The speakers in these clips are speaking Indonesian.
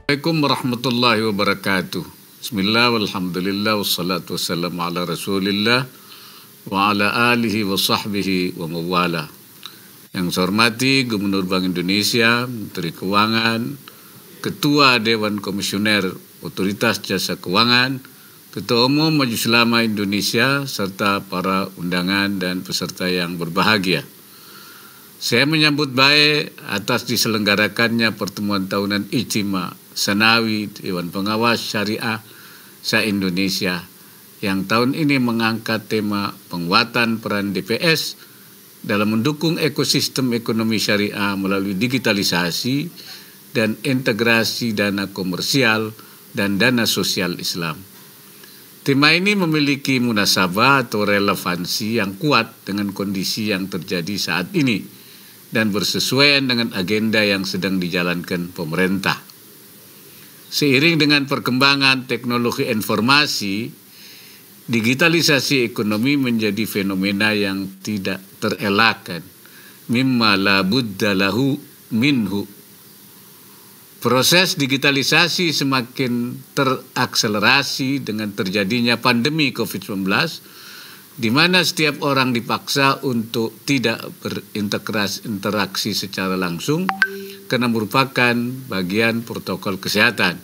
Assalamualaikum warahmatullahi wabarakatuh. Bismillah walhamdulillah wassalatu wassalamu ala rasulillah wa ala alihi wa sahbihi wa mawala. Yang saya hormati Gubernur Bank Indonesia, Menteri Keuangan, Ketua Dewan Komisioner Otoritas Jasa Keuangan, Ketua Umum Majelis Ulama Indonesia, serta para undangan dan peserta yang berbahagia. Saya menyambut baik atas diselenggarakannya pertemuan tahunan Ijtima Sanawi Dewan Pengawas Syariah se-Indonesia yang tahun ini mengangkat tema penguatan peran DPS dalam mendukung ekosistem ekonomi syariah melalui digitalisasi dan integrasi dana komersial dan dana sosial Islam. Tema ini memiliki munasabah atau relevansi yang kuat dengan kondisi yang terjadi saat ini dan bersesuaian dengan agenda yang sedang dijalankan pemerintah. Seiring dengan perkembangan teknologi informasi, digitalisasi ekonomi menjadi fenomena yang tidak terelakkan. Mimma la budda lahu minhu. Proses digitalisasi semakin terakselerasi dengan terjadinya pandemi COVID-19, di mana setiap orang dipaksa untuk tidak berinteraksi secara langsung karena merupakan bagian protokol kesehatan,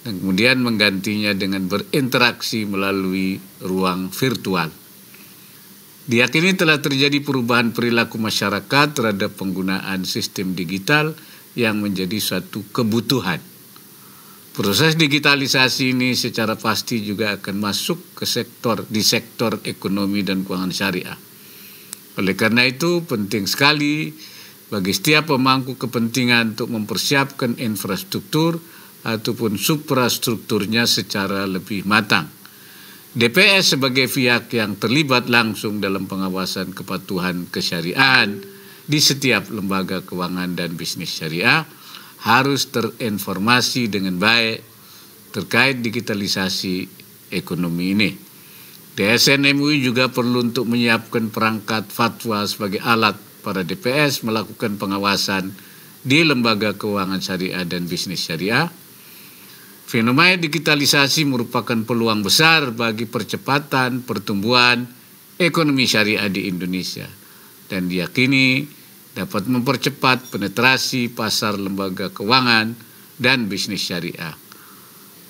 dan kemudian menggantinya dengan berinteraksi melalui ruang virtual. Diyakini telah terjadi perubahan perilaku masyarakat terhadap penggunaan sistem digital yang menjadi suatu kebutuhan. Proses digitalisasi ini secara pasti juga akan masuk ke sektor ekonomi dan keuangan syariah. Oleh karena itu penting sekali bagi setiap pemangku kepentingan untuk mempersiapkan infrastruktur ataupun suprastrukturnya secara lebih matang. DPS sebagai pihak yang terlibat langsung dalam pengawasan kepatuhan kesyariahan di setiap lembaga keuangan dan bisnis syariah harus terinformasi dengan baik terkait digitalisasi ekonomi ini. DSN MUI juga perlu untuk menyiapkan perangkat fatwa sebagai alat para DPS melakukan pengawasan di lembaga keuangan syariah dan bisnis syariah. Fenomena digitalisasi merupakan peluang besar bagi percepatan pertumbuhan ekonomi syariah di Indonesia dan diyakini dapat mempercepat penetrasi pasar lembaga keuangan dan bisnis syariah.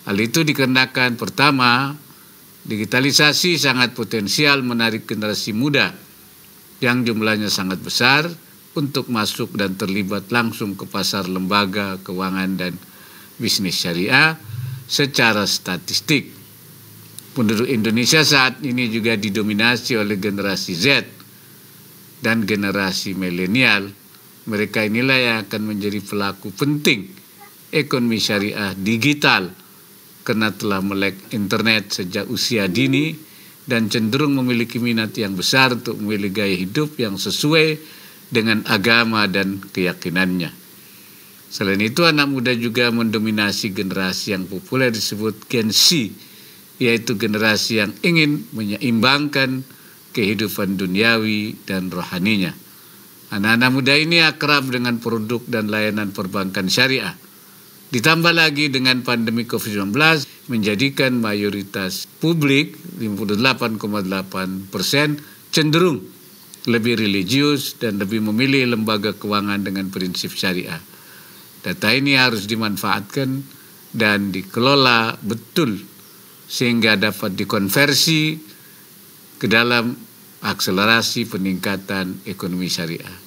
Hal itu dikarenakan pertama, digitalisasi sangat potensial menarik generasi muda yang jumlahnya sangat besar untuk masuk dan terlibat langsung ke pasar lembaga keuangan dan bisnis syariah. Secara statistik, penduduk Indonesia saat ini juga didominasi oleh generasi Z dan generasi milenial. Mereka inilah yang akan menjadi pelaku penting ekonomi syariah digital karena telah melek internet sejak usia dini dan cenderung memiliki minat yang besar untuk memilih gaya hidup yang sesuai dengan agama dan keyakinannya. Selain itu, anak muda juga mendominasi generasi yang populer disebut Gen Z, yaitu generasi yang ingin menyeimbangkan kehidupan duniawi dan rohaninya. Anak-anak muda ini akrab dengan produk dan layanan perbankan syariah. Ditambah lagi dengan pandemi COVID-19 menjadikan mayoritas publik 58,8% cenderung lebih religius dan lebih memilih lembaga keuangan dengan prinsip syariah. Data ini harus dimanfaatkan dan dikelola betul sehingga dapat dikonversi ke dalam akselerasi peningkatan ekonomi syariah.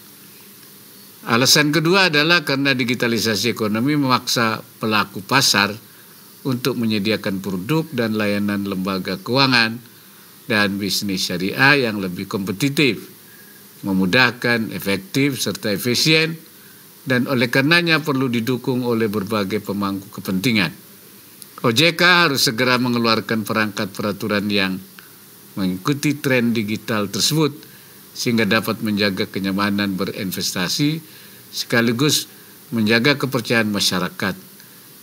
Alasan kedua adalah karena digitalisasi ekonomi memaksa pelaku pasar untuk menyediakan produk dan layanan lembaga keuangan dan bisnis syariah yang lebih kompetitif, memudahkan, efektif, serta efisien, dan oleh karenanya perlu didukung oleh berbagai pemangku kepentingan. OJK harus segera mengeluarkan perangkat peraturan yang mengikuti tren digital tersebut sehingga dapat menjaga kenyamanan berinvestasi sekaligus menjaga kepercayaan masyarakat.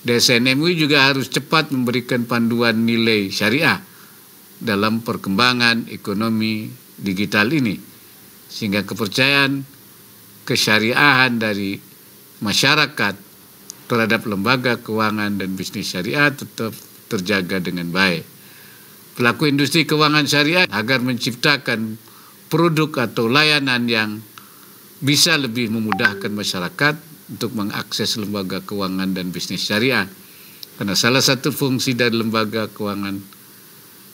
DSN MUI juga harus cepat memberikan panduan nilai syariah dalam perkembangan ekonomi digital ini sehingga kepercayaan kesyariahan dari masyarakat terhadap lembaga keuangan dan bisnis syariah tetap terjaga dengan baik. Pelaku industri keuangan syariah agar menciptakan produk atau layanan yang bisa lebih memudahkan masyarakat untuk mengakses lembaga keuangan dan bisnis syariah. Karena salah satu fungsi dari lembaga keuangan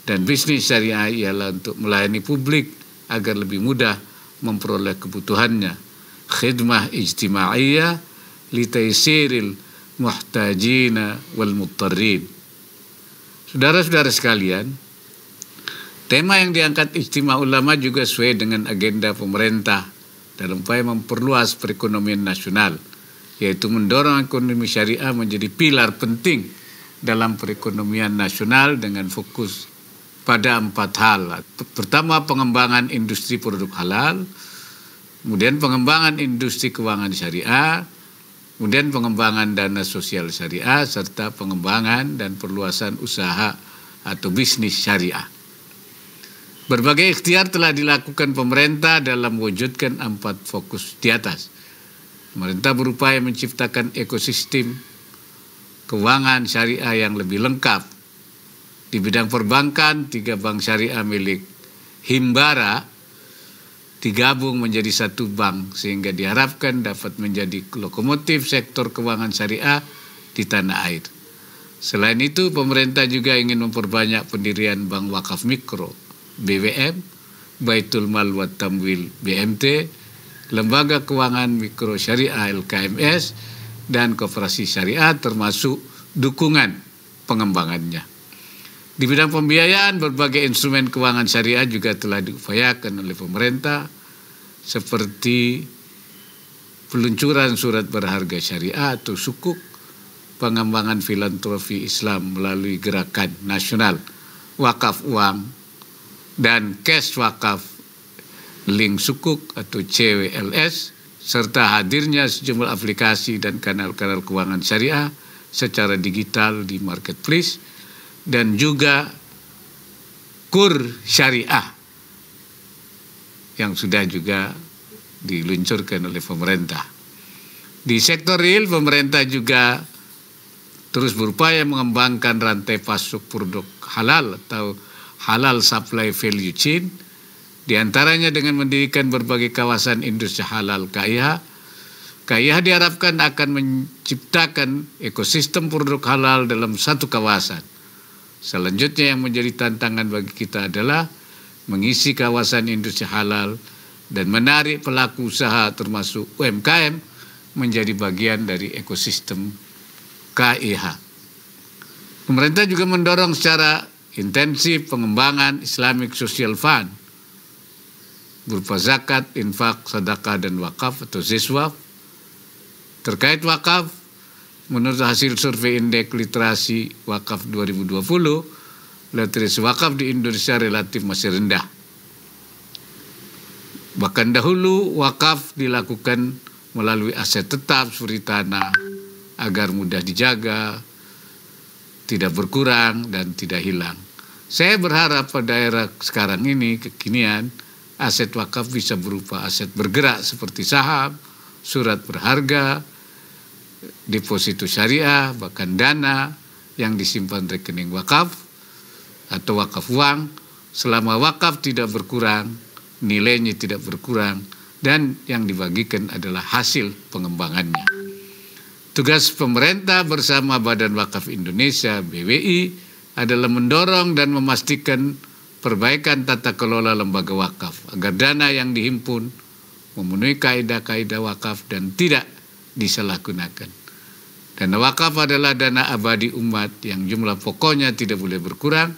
dan bisnis syariah ialah untuk melayani publik agar lebih mudah memperoleh kebutuhannya. Khidmah ijtimaiyah li taysiril muhtajina wal muttarrin. Saudara-saudara sekalian, tema yang diangkat Ijtima Ulama juga sesuai dengan agenda pemerintah dalam upaya memperluas perekonomian nasional, yaitu mendorong ekonomi syariah menjadi pilar penting dalam perekonomian nasional dengan fokus pada 4 hal. Pertama, pengembangan industri produk halal, kemudian pengembangan industri keuangan syariah, kemudian pengembangan dana sosial syariah, serta pengembangan dan perluasan usaha atau bisnis syariah. Berbagai ikhtiar telah dilakukan pemerintah dalam mewujudkan 4 fokus di atas. Pemerintah berupaya menciptakan ekosistem keuangan syariah yang lebih lengkap. Di bidang perbankan, 3 bank syariah milik Himbara digabung menjadi 1 bank sehingga diharapkan dapat menjadi lokomotif sektor keuangan syariah di tanah air. Selain itu, pemerintah juga ingin memperbanyak pendirian bank wakaf mikro BWM, Baitul Mal wa Tamwil BMT, lembaga keuangan mikro syariah LKMS, dan koperasi syariah termasuk dukungan pengembangannya. Di bidang pembiayaan, berbagai instrumen keuangan syariah juga telah diupayakan oleh pemerintah, seperti peluncuran surat berharga syariah atau sukuk, pengembangan filantropi Islam melalui gerakan nasional wakaf uang dan cash wakaf link sukuk atau CWLS, serta hadirnya sejumlah aplikasi dan kanal-kanal keuangan syariah secara digital di marketplace, dan juga kur syariah yang sudah juga diluncurkan oleh pemerintah. Di sektor real, pemerintah juga terus berupaya mengembangkan rantai pasok produk halal atau halal supply value chain, di antaranya dengan mendirikan berbagai kawasan industri halal KIH. KIH diharapkan akan menciptakan ekosistem produk halal dalam satu kawasan. Selanjutnya yang menjadi tantangan bagi kita adalah mengisi kawasan industri halal dan menarik pelaku usaha termasuk UMKM menjadi bagian dari ekosistem KIH. Pemerintah juga mendorong secara intensif pengembangan Islamic Social Fund berupa zakat, infak, sedekah, dan wakaf atau ziswaf. Terkait wakaf, menurut hasil survei indeks literasi wakaf 2020, literasi wakaf di Indonesia relatif masih rendah. Bahkan dahulu wakaf dilakukan melalui aset tetap seperti tanah agar mudah dijaga, tidak berkurang dan tidak hilang. Saya berharap pada era sekarang ini, kekinian, aset wakaf bisa berupa aset bergerak seperti saham, surat berharga, deposito syariah, bahkan dana yang disimpan rekening wakaf atau wakaf uang, selama wakaf tidak berkurang, nilainya tidak berkurang, dan yang dibagikan adalah hasil pengembangannya. Tugas pemerintah bersama Badan Wakaf Indonesia BWI adalah mendorong dan memastikan perbaikan tata kelola lembaga wakaf agar dana yang dihimpun memenuhi kaidah-kaidah wakaf dan tidak disalahgunakan. Dana wakaf adalah dana abadi umat yang jumlah pokoknya tidak boleh berkurang,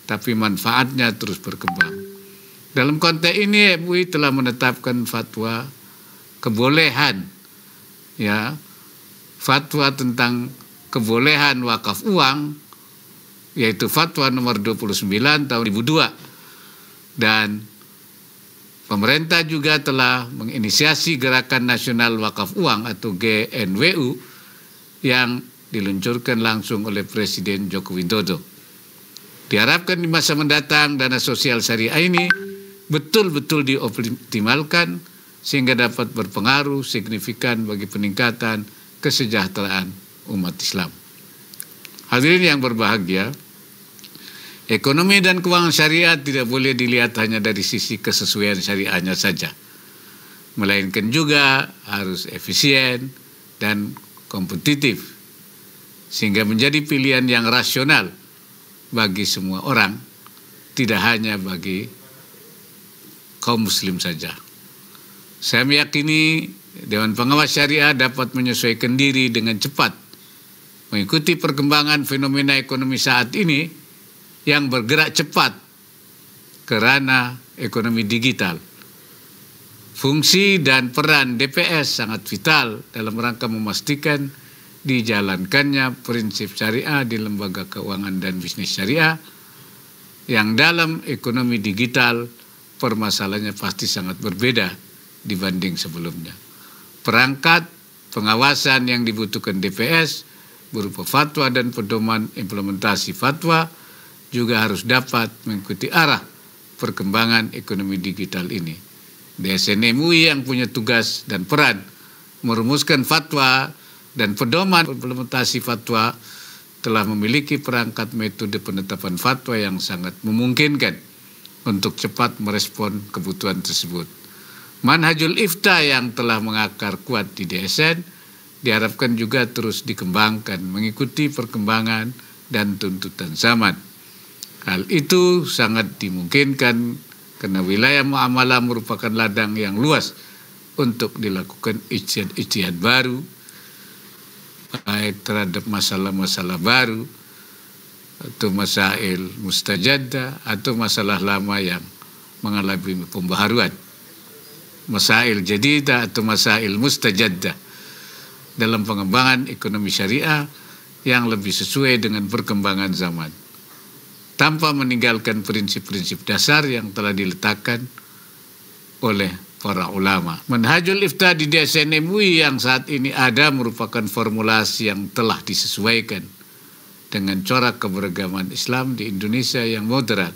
tapi manfaatnya terus berkembang. Dalam konteks ini, MUI telah menetapkan fatwa kebolehan, fatwa tentang kebolehan wakaf uang, yaitu fatwa nomor 29 tahun 2002. Dan pemerintah juga telah menginisiasi Gerakan Nasional Wakaf Uang atau GNWU yang diluncurkan langsung oleh Presiden Joko Widodo. Diharapkan di masa mendatang dana sosial syariah ini betul-betul dioptimalkan sehingga dapat berpengaruh signifikan bagi peningkatan kesejahteraan umat Islam. Hadirin yang berbahagia, ekonomi dan keuangan syariah tidak boleh dilihat hanya dari sisi kesesuaian syariahnya saja, melainkan juga harus efisien dan kompetitif, sehingga menjadi pilihan yang rasional bagi semua orang, tidak hanya bagi kaum muslim saja. Saya meyakini Dewan Pengawas Syariah dapat menyesuaikan diri dengan cepat mengikuti perkembangan fenomena ekonomi saat ini yang bergerak cepat ke ranah ekonomi digital. Fungsi dan peran DPS sangat vital dalam rangka memastikan dijalankannya prinsip syariah di lembaga keuangan dan bisnis syariah, yang dalam ekonomi digital permasalahannya pasti sangat berbeda dibanding sebelumnya. Perangkat pengawasan yang dibutuhkan DPS berupa fatwa dan pedoman implementasi fatwa juga harus dapat mengikuti arah perkembangan ekonomi digital ini. DSN MUI yang punya tugas dan peran merumuskan fatwa dan pedoman implementasi fatwa telah memiliki perangkat metode penetapan fatwa yang sangat memungkinkan untuk cepat merespon kebutuhan tersebut. Manhajul Ifta yang telah mengakar kuat di DSN diharapkan juga terus dikembangkan mengikuti perkembangan dan tuntutan zaman. Hal itu sangat dimungkinkan karena wilayah muamalah merupakan ladang yang luas untuk dilakukan ijtihad baru, baik terhadap masalah-masalah baru atau masail mustajaddah atau masalah lama yang mengalami pembaharuan, masail jadidah atau masail mustajaddah dalam pengembangan ekonomi syariah yang lebih sesuai dengan perkembangan zaman, tanpa meninggalkan prinsip-prinsip dasar yang telah diletakkan oleh para ulama. Manhajul Ifta di DSN MUI yang saat ini ada merupakan formulasi yang telah disesuaikan dengan corak keberagaman Islam di Indonesia yang moderat,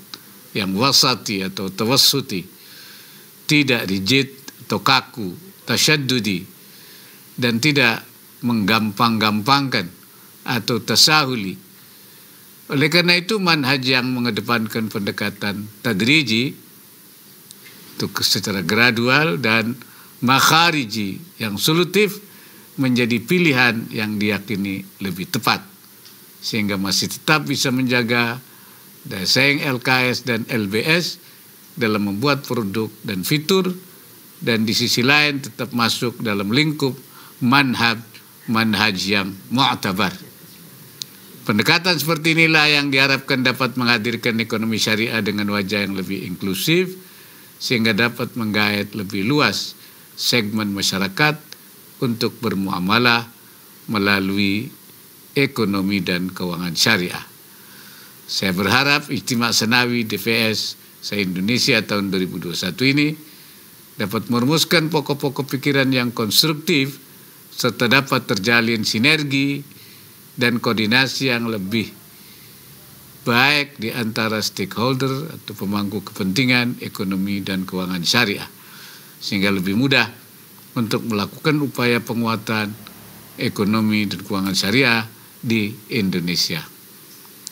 yang wasati atau tawassuti, tidak rigid atau kaku, tasyaddudi, dan tidak menggampang-gampangkan atau tasahuli. Oleh karena itu manhaj yang mengedepankan pendekatan tadriji itu secara gradual dan makhariji yang solutif menjadi pilihan yang diyakini lebih tepat, sehingga masih tetap bisa menjaga daya saing LKS dan LBS dalam membuat produk dan fitur, dan di sisi lain tetap masuk dalam lingkup manhaj yang mu'tabar. Pendekatan seperti inilah yang diharapkan dapat menghadirkan ekonomi syariah dengan wajah yang lebih inklusif, sehingga dapat menggait lebih luas segmen masyarakat untuk bermuamalah melalui ekonomi dan keuangan syariah. Saya berharap Ijtima' Senawi DPS se-Indonesia tahun 2021 ini dapat merumuskan pokok-pokok pikiran yang konstruktif serta dapat terjalin sinergi dan koordinasi yang lebih baik di antara stakeholder atau pemangku kepentingan ekonomi dan keuangan syariah, sehingga lebih mudah untuk melakukan upaya penguatan ekonomi dan keuangan syariah di Indonesia.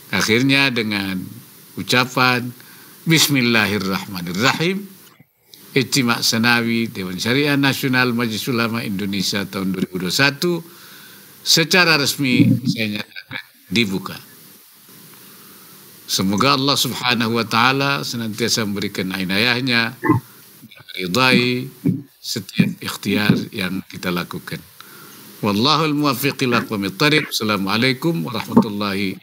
Akhirnya dengan ucapan Bismillahirrahmanirrahim, Ijtima' Senawi Dewan Syariah Nasional Majelis Ulama Indonesia tahun 2021 secara resmi saya nyatakan dibuka. Semoga Allah Subhanahu wa Ta'ala senantiasa memberikan inayahnya, meridai setiap ikhtiar yang kita lakukan. Wallahul muwaffiq ila aqwamit thariq. Assalamualaikum warahmatullahi